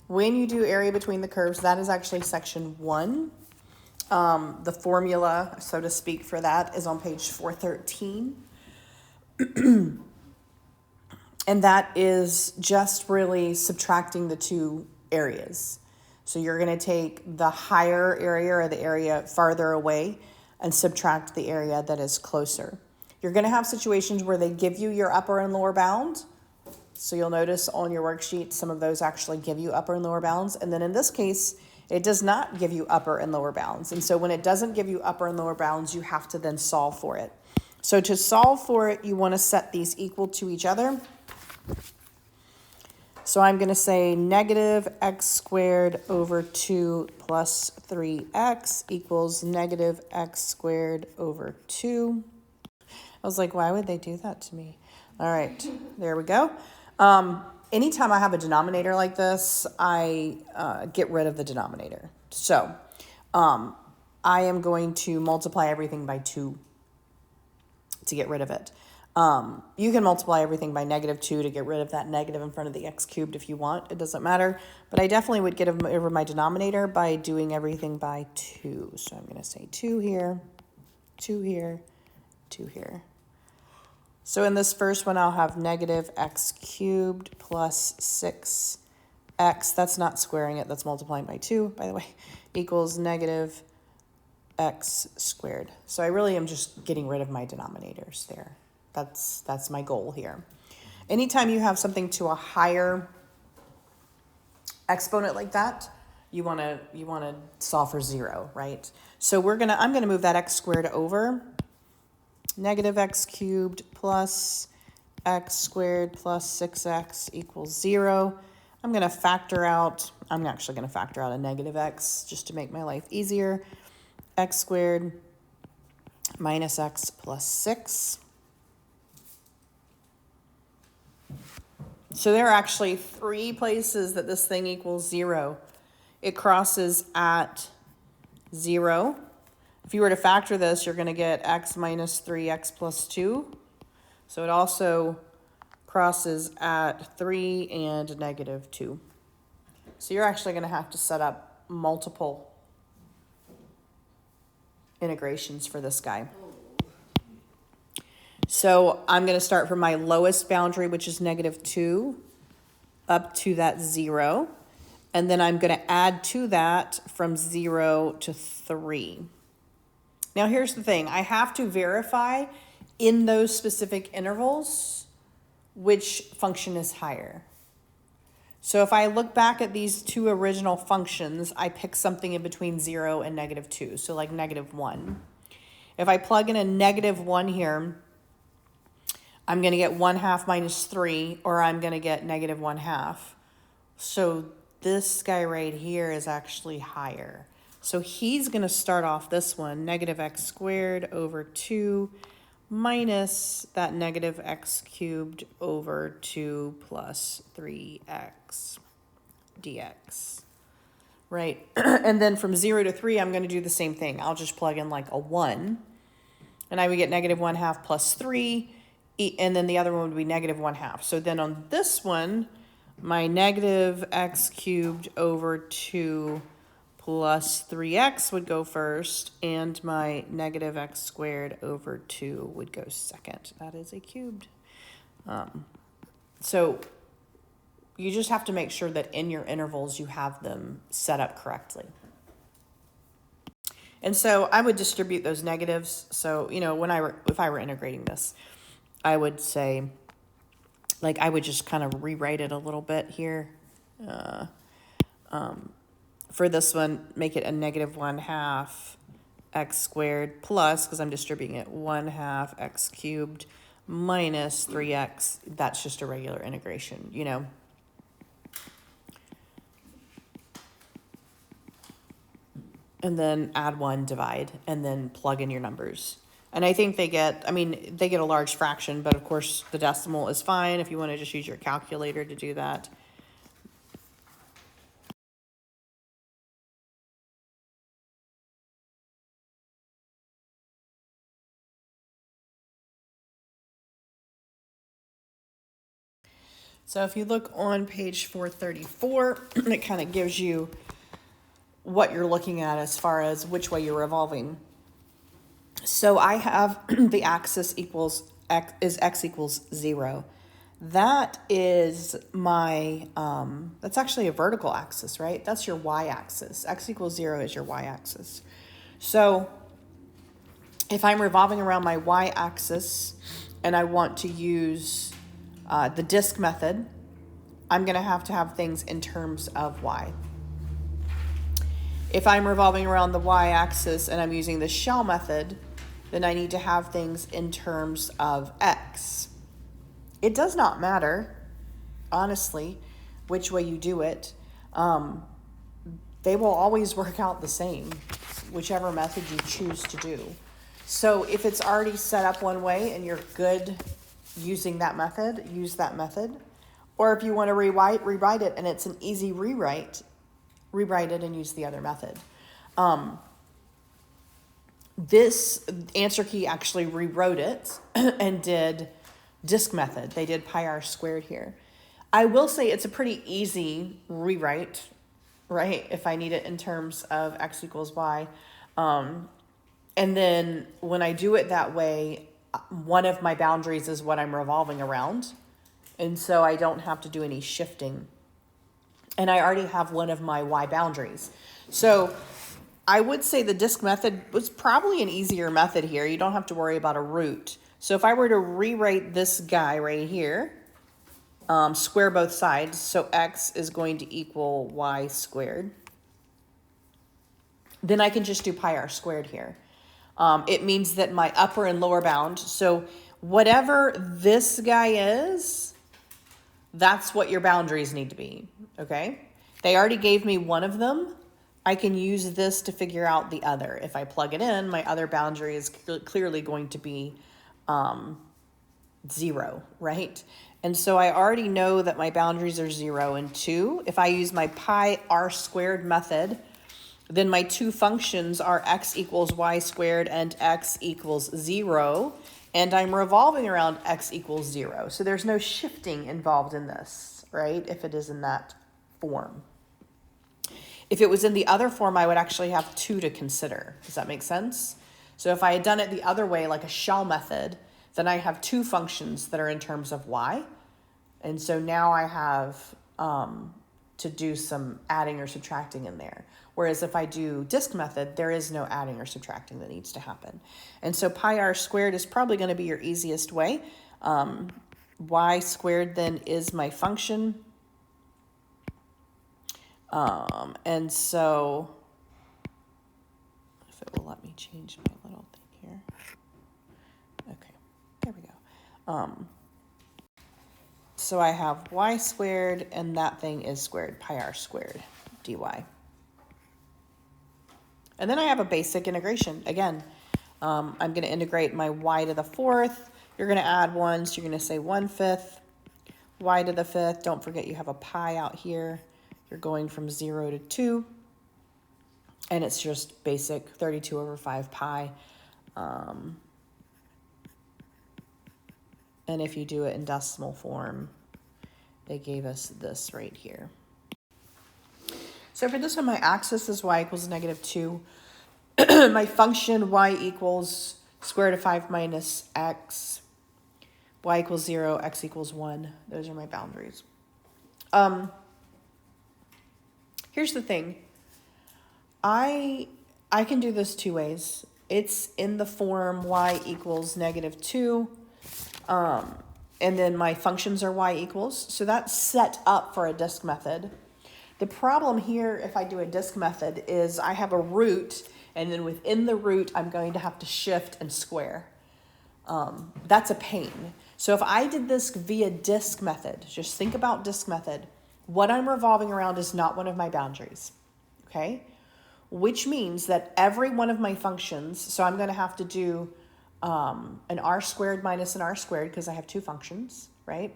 When you do area between the curves, that is actually section 1. The formula, so to speak, for that is on page 413. And that is just really subtracting the two areas. So you're going to take the higher area or the area farther away and subtract the area that is closer. You're going to have situations where they give you your upper and lower bound. So you'll notice on your worksheet, some of those actually give you upper and lower bounds. And then in this case, it does not give you upper and lower bounds. And so when it doesn't give you upper and lower bounds, you have to then solve for it. So to solve for it, you want to set these equal to each other. So I'm going to say negative x squared over 2 plus 3x equals negative x squared over 2. I was like, why would they do that to me? All right, there we go. Anytime I have a denominator like this, I get rid of the denominator. So I am going to multiply everything by 2 to get rid of it. You can multiply everything by negative 2 to get rid of that negative in front of the x cubed if you want. It doesn't matter. But I definitely would get over my denominator by doing everything by 2. So I'm going to say 2 here, 2 here, 2 here. So in this first one, I'll have negative x cubed plus 6x. That's not squaring it. That's multiplying by 2, by the way, equals negative x squared. So I really am just getting rid of my denominators there. That's my goal here. Anytime you have something to a higher exponent like that, you want to solve for 0, right? So I'm gonna move that x squared over. Negative x cubed plus x squared plus 6x equals 0. I'm actually going to factor out a negative x just to make my life easier. X squared minus x plus 6. So there are actually 3 places that this thing equals 0. It crosses at 0. If you were to factor this, you're going to get x minus 3x plus 2. So it also crosses at 3 and negative 2. So you're actually going to have to set up multiple integrations for this guy. So I'm going to start from my lowest boundary, which is negative 2, up to that 0. And then I'm going to add to that from 0 to 3. Now, here's the thing. I have to verify in those specific intervals which function is higher. So if I look back at these 2 original functions, I pick something in between 0 and negative 2, so like negative 1. If I plug in a negative 1 here, I'm going to get 1/2 minus 3, or I'm going to get negative 1/2. So this guy right here is actually higher. So he's going to start off this one, negative x squared over 2 minus that negative x cubed over 2 plus 3x dx. Right? And then from 0 to 3, I'm going to do the same thing. I'll just plug in like a 1. And I would get negative 1/2 plus 3. And then the other one would be negative 1/2. So then on this one, my negative x cubed over 2 plus 3x would go first, and my negative x squared over 2 would go second. That is a cubed. So you just have to make sure that in your intervals you have them set up correctly. And so I would distribute those negatives. So, if I were integrating this, I would say, I would just kind of rewrite it a little bit here. For this one, make it a negative 1/2 x squared plus, because I'm distributing it, 1/2 x cubed minus 3x. That's just a regular integration, And then add 1, divide, and then plug in your numbers. And I think they get a large fraction, but of course the decimal is fine if you want to just use your calculator to do that. So if you look on page 434, it kind of gives you what you're looking at as far as which way you're revolving. So I have the axis equals x equals 0. That is my, that's actually a vertical axis, right? That's your y-axis. X equals 0 is your y-axis. So if I'm revolving around my y-axis and I want to use the disk method, I'm going to have things in terms of y. If I'm revolving around the y-axis and I'm using the shell method, then I need to have things in terms of x. It does not matter, honestly, which way you do it. They will always work out the same, whichever method you choose to do. So if it's already set up one way and you're good using that method, use that method. Or if you want to rewrite it and it's an easy rewrite it and use the other method. This answer key actually rewrote it and did disk method. They did pi r squared here. I will say it's a pretty easy rewrite, right? If I need it in terms of x equals y. And then when I do it that way, one of my boundaries is what I'm revolving around. And so I don't have to do any shifting. And I already have one of my y boundaries. So I would say the disk method was probably an easier method here. You don't have to worry about a root. So if I were to rewrite this guy right here, square both sides, so x is going to equal y squared, then I can just do pi r squared here. It means that my upper and lower bound, so whatever this guy is, that's what your boundaries need to be, okay? They already gave me one of them. I can use this to figure out the other. If I plug it in, my other boundary is clearly going to be 0, right? And so I already know that my boundaries are 0 and 2. If I use my pi r squared method, then my two functions are x equals y squared and x equals 0. And I'm revolving around x equals 0. So there's no shifting involved in this, right? If it is in that form. If it was in the other form, I would actually have 2 to consider. Does that make sense? So if I had done it the other way, like a shell method, then I have 2 functions that are in terms of y. And so now I have to do some adding or subtracting in there. Whereas if I do disk method, there is no adding or subtracting that needs to happen. And so pi r squared is probably going to be your easiest way. Y squared then is my function. And so if it will let me change my little thing here. Okay, there we go. So I have y squared and that thing is squared, pi r squared dy. And then I have a basic integration. Again, I'm going to integrate my y to the 4th. You're going to add 1, so you're going to say 1/5. Y to the 5th. Don't forget you have a pi out here. You're going from 0 to 2. And it's just basic 32 over 5 pi. And if you do it in decimal form, they gave us this right here. So for this one, my axis is y equals -2. My function y equals square root of 5 minus x. Y equals 0, x equals 1. Those are my boundaries. Here's the thing. I can do this 2 ways. It's in the form y equals -2. And then my functions are y equals. So that's set up for a disk method. The problem here, if I do a disk method, is I have a root, and then within the root, I'm going to have to shift and square. That's a pain. So if I did this via disk method, just think about disk method. What I'm revolving around is not one of my boundaries, okay? Which means that every one of my functions, so I'm going to have to do an r squared minus an r squared because I have 2 functions, right?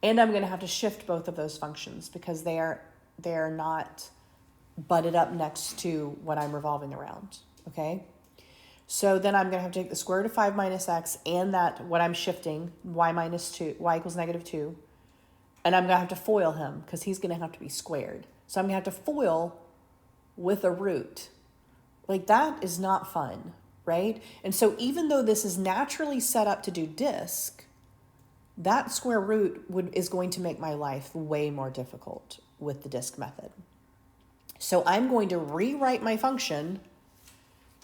And I'm going to have to shift both of those functions because they are not butted up next to what I'm revolving around, okay? So then I'm going to have to take the square root of 5 minus x and that what I'm shifting, y equals -2, And I'm going to have to FOIL him because he's going to have to be squared. So I'm going to have to FOIL with a root. Like, that is not fun, right? And so even though this is naturally set up to do disk, that square root is going to make my life way more difficult with the disk method. So I'm going to rewrite my function,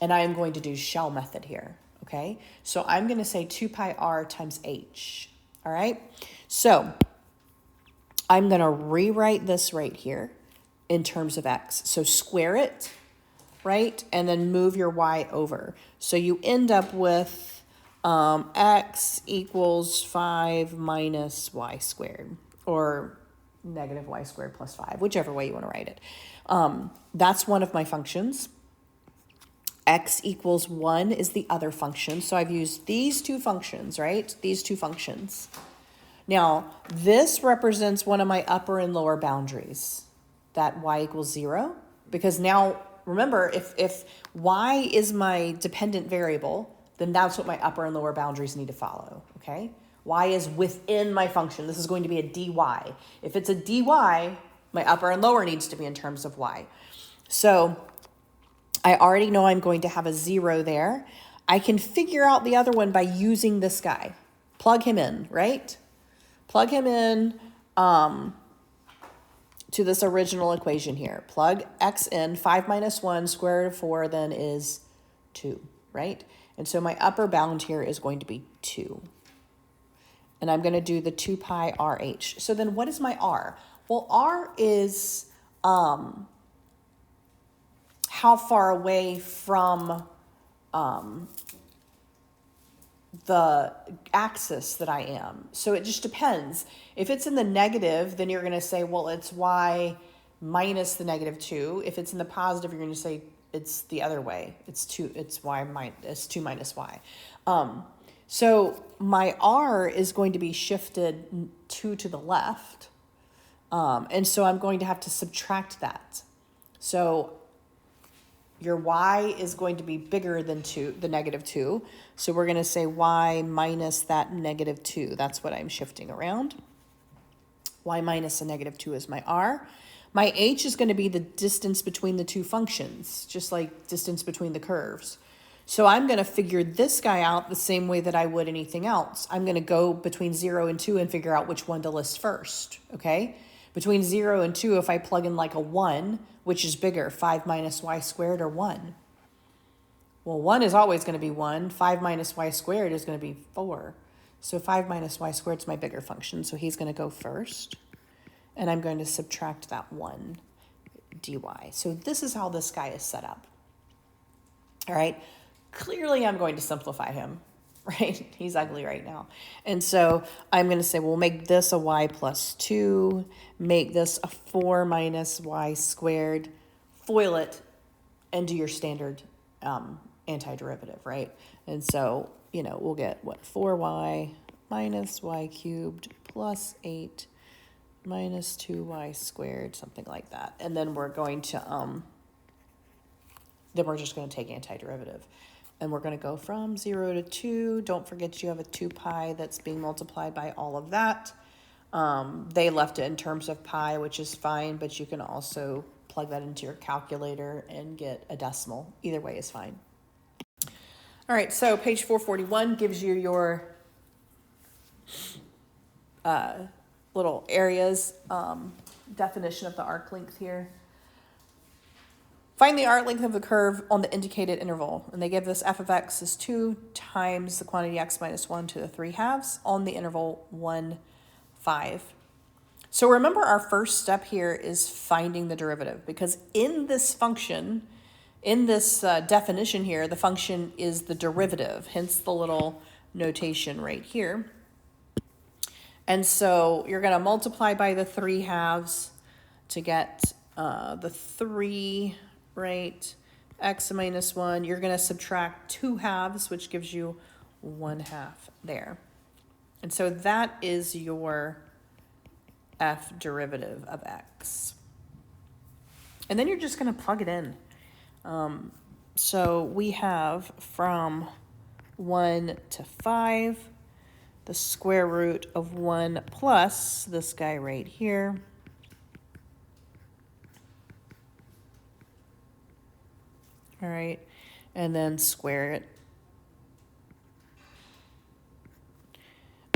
and I am going to do shell method here, okay? So I'm going to say 2 pi r times h, all right? So I'm going to rewrite this right here in terms of x. So square it, right? And then move your y over. So you end up with x equals 5 minus y squared, or negative y squared plus 5, whichever way you want to write it. That's one of my functions. X equals 1 is the other function. So I've used these two functions, right? These two functions. Now, this represents one of my upper and lower boundaries, that y equals 0. Because now, remember, if y is my dependent variable, then that's what my upper and lower boundaries need to follow, okay? Y is within my function. This is going to be a dy. If it's a dy, my upper and lower needs to be in terms of y. So I already know I'm going to have a 0 there. I can figure out the other one by using this guy. Plug him in, right? Plug him in to this original equation here. Plug x in. 5 minus 1, square root of 4 then is 2, right? And so my upper bound here is going to be 2. And I'm going to do the 2 pi RH. So then what is my r? Well, r is how far away from the axis that I am. So it just depends. If it's in the negative, then you're going to say, well, it's y minus the negative 2. If it's in the positive, you're going to say it's the other way. It's 2 minus y. So my r is going to be shifted 2 to the left. And so I'm going to have to subtract that. So your y is going to be bigger than the negative 2. So we're going to say y minus that negative 2. That's what I'm shifting around. Y minus a negative 2 is my r. My h is going to be the distance between the two functions, just like distance between the curves. So I'm going to figure this guy out the same way that I would anything else. I'm going to go between 0 and 2 and figure out which one to list first, okay? Between 0 and 2, if I plug in like a 1, which is bigger, 5 minus y squared or 1? Well, 1 is always going to be 1. 5 minus y squared is going to be 4. So 5 minus y squared is my bigger function. So he's going to go first. And I'm going to subtract that 1 dy. So this is how this guy is set up. All right. Clearly, I'm going to simplify him, right? He's ugly right now. And so I'm going to say, we'll make this a y plus 2, make this a 4 minus y squared, FOIL it, and do your standard antiderivative, right? And so, we'll get, 4y minus y cubed plus 8 minus 2y squared, something like that. And then we're going to, then we're just going to take antiderivative. And we're going to go from 0 to 2. Don't forget you have a 2 pi that's being multiplied by all of that. They left it in terms of pi, which is fine, but you can also plug that into your calculator and get a decimal. Either way is fine. All right, so page 441 gives you your little areas, definition of the arc length here. Find the arc length of the curve on the indicated interval. And they give this f of x is 2 times the quantity x minus 1 to the 3/2 on the interval 1, 5. So remember our first step here is finding the derivative, because in this function, in this definition here, the function is the derivative, hence the little notation right here. And so you're going to multiply by the 3/2 to get the 3, right? X minus 1. You're going to subtract 2/2, which gives you 1/2 there. And so that is your f derivative of x. And then you're just going to plug it in. So we have from 1 to 5, the square root of 1 plus this guy right here. All right, and then square it.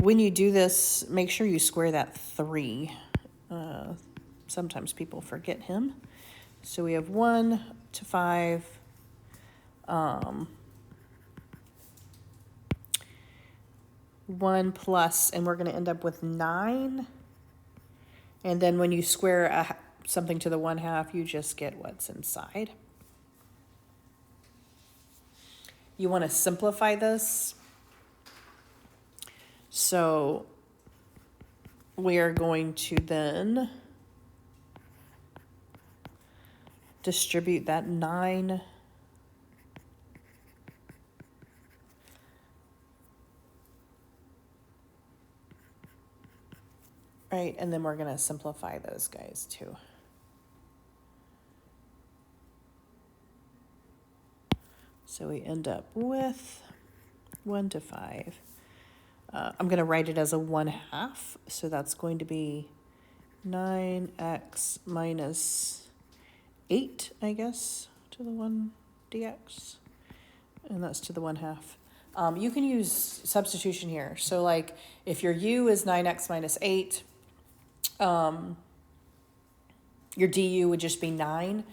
When you do this, make sure you square that 3. Sometimes people forget him. So we have 1 to 5. 1 plus, and we're going to end up with 9. And then when you square something to the 1/2, you just get what's inside. You want to simplify this. So we are going to then distribute that 9 right, and then we're going to simplify those guys too. So we end up with 1 to 5. I'm going to write it as a 1/2, so that's going to be 9x minus 8, I guess, to the 1 dx, and that's to the 1/2. You can use substitution here. So like if your u is 9x minus 8, your du would just be 9.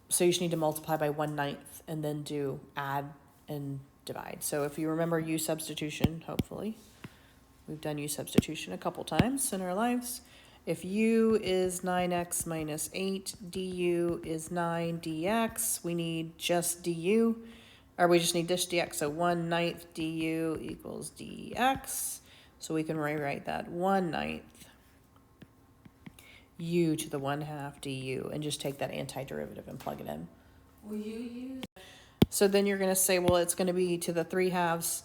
So you just need to multiply by 1/9 and then do add and divide. So if you remember u substitution, hopefully, we've done u substitution a couple times in our lives. If u is 9x minus 8, du is 9 dx, we need just du, or we just need this dx. So 1/9 du equals dx. So we can rewrite that 1/9 u to the 1/2 du and just take that antiderivative and plug it in. Will you use? So then you're going to say, well, it's going to be to the 3/2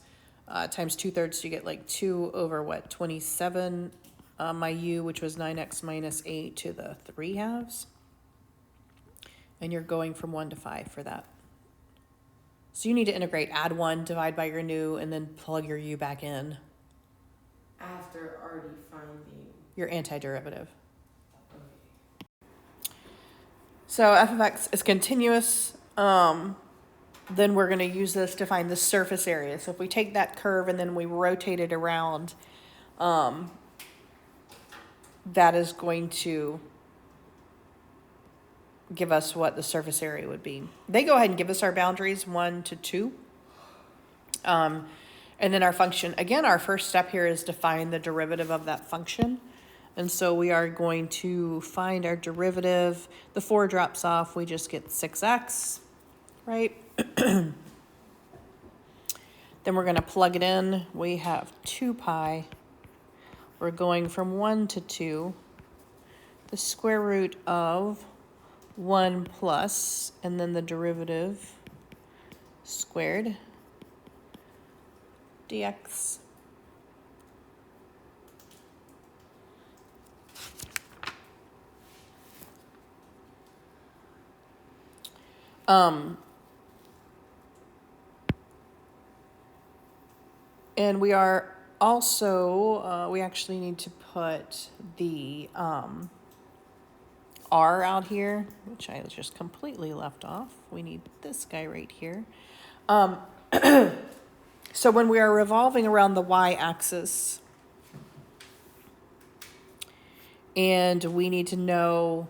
times 2/3. So you get like 2 over what, 27, my u, which was 9x minus 8 to the 3/2. And you're going from 1 to 5 for that. So you need to integrate, add 1, divide by your nu, and then plug your u back in. After already finding Your antiderivative. So f of x is continuous. Then we're going to use this to find the surface area. So if we take that curve and then we rotate it around, that is going to give us what the surface area would be. They go ahead and give us our boundaries, 1 to 2. And then our function. Again, our first step here is to find the derivative of that function. And so we are going to find our derivative. The 4 drops off. We just get 6x, right? Then we're going to plug it in. We have 2 pi. We're going from 1 to 2. The square root of 1 plus, and then the derivative squared dx. And we are also, we actually need to put the r out here, which I just completely left off. We need this guy right here. So when we are revolving around the y-axis, and we need to know,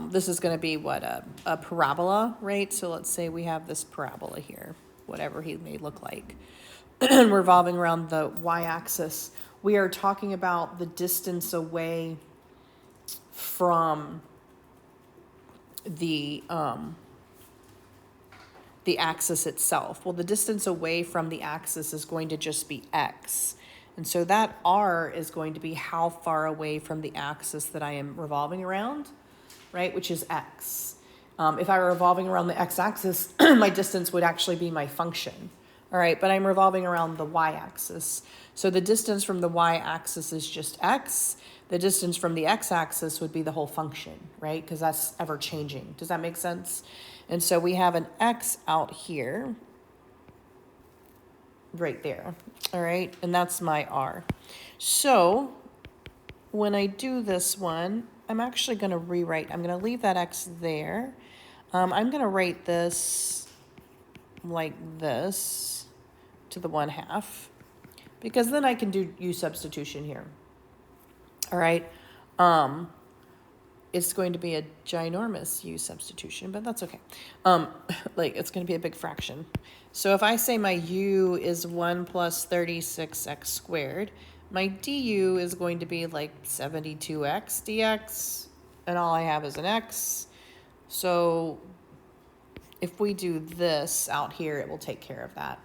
this is going to be what, a parabola, right? So let's say we have this parabola here, whatever he may look like. Revolving around the y-axis, we are talking about the distance away from the axis itself. Well, the distance away from the axis is going to just be x. And so that r is going to be how far away from the axis that I am revolving around, right? Which is x. If I were revolving around the x-axis, my distance would actually be my function. All right, but I'm revolving around the y-axis. So the distance from the y-axis is just x. The distance from the x-axis would be the whole function, right? Because that's ever changing. Does that make sense? And so we have an x out here. right there. All right, and that's my R. So when I do this one, I'm actually going to rewrite. I'm going to leave that X there. I'm going to write this like this to the 1/2 because then I can do U substitution here. All right. It's going to be a ginormous U substitution, but that's okay. Like it's going to be a big fraction. So if I say my U is 1 plus 36x squared, my du is going to be like 72x dx, and all I have is an x. So if we do this out here, it will take care of that.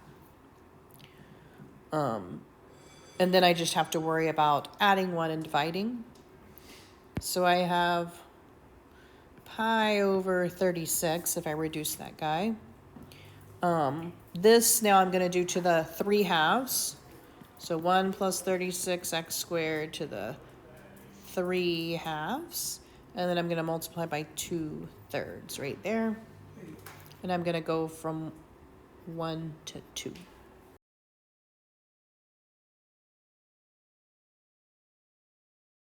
And then I just have to worry about adding 1 and dividing. So I have pi over 36 if I reduce that guy. This now I'm going to do to the 3/2. So 1 plus 36x squared to the 3/2. And then I'm going to multiply by 2/3 right there. And I'm going to go from 1 to 2.